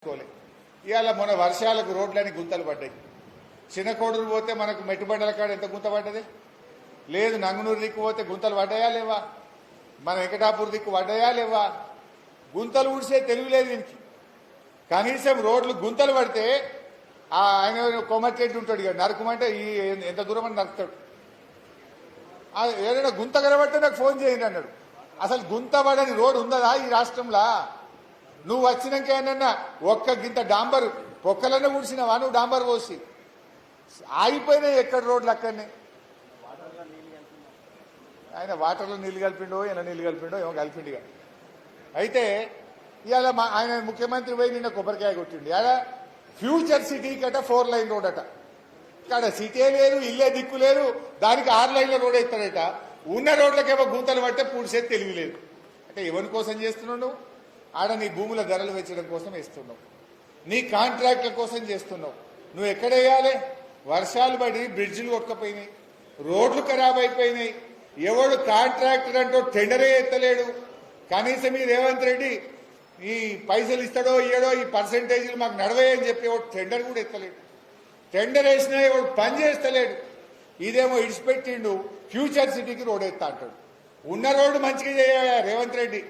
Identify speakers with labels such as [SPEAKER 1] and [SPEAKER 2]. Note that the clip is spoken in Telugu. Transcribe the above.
[SPEAKER 1] ఇవాళ మొన్న వర్షాలకు రోడ్లని గుంతలు పడ్డాయి. చిన్నకోడూరు పోతే మనకు మెట్టుబండల కాడ ఎంత గుంత పడ్డది లేదు. నంగునూరు దిక్కు పోతే గుంతలు పడ్డాయా లేవా? మన వెంకటాపూర్ దిక్కు పడ్డాయా లేవా? గుంతలు ఊడిసే తెలివి లేదు దీనికి. కనీసం రోడ్లు గుంతలు పడితే ఆయన కొమ్మచెట్టు ఉంటాడు ఇక నరకమంటే ఎంత దూరం అని నరుకుతాడు. ఏదైనా గుంత కనబడితే నాకు ఫోన్ చేయండి అన్నాడు. అసలు గుంత పడని రోడ్డు ఉందా ఈ రాష్ట్రంలో? నువ్వు వచ్చినాక ఏమన్నా ఒక్క గింత డాంబర్ పొక్కలనే ఊడ్చినావా? నువ్వు డాంబర్ పోసి ఆగిపోయినాయి ఎక్కడ రోడ్లు అక్కడనే. ఆయన వాటర్లో నీళ్లు కలిపిండో ఈయన నీళ్లు కలిపిండో ఏమో కలిపిండిగా. అయితే ఇవాళ ఆయన ముఖ్యమంత్రి పోయి నిన్న కొబ్బరికాయ కొట్టిండి. అలా ఫ్యూచర్ సిటీ కట 4 లైన్ రోడ్ అట. ఇక్కడ సిటీ లేదు, ఇల్లే దిక్కు లేదు, దానికి 6 లైన్ల రోడ్ ఎత్తాడట. ఉన్న రోడ్లకేమో గుంతలు పడితే పూడ్చేది తెలివి లేదు. అంటే ఎవరి కోసం చేస్తున్నావు నువ్వు? ఆడ నీ భూముల ధరలు పెంచడం కోసం వేస్తున్నావు, నీ కాంట్రాక్ట్ల కోసం చేస్తున్నావు. నువ్వు ఎక్కడ వేయాలి? వర్షాలు పడి బ్రిడ్జిలు కొట్టుకపోయినాయి, రోడ్లు ఖరాబ్ అయిపోయినాయి. ఎవడు కాంట్రాక్టర్ అంటూ టెండరే ఎత్తలేడు. కనీసం ఈ రేవంత్ రెడ్డి ఈ పైసలు ఇస్తాడో ఇయ్యడో ఈ పర్సంటేజీలు మాకు నడవని చెప్పి ఎవడు టెండర్ కూడా ఎత్తలేడు. టెండర్ వేసినా ఎవడు పని చేస్తలేడు. ఇదేమో ఇడిచిపెట్టిండు ఫ్యూచర్ సిటీకి రోడ్ ఎత్తా అంటాడు. ఉన్న రోడ్డు మంచిగా చేయాలి రేవంత్ రెడ్డి.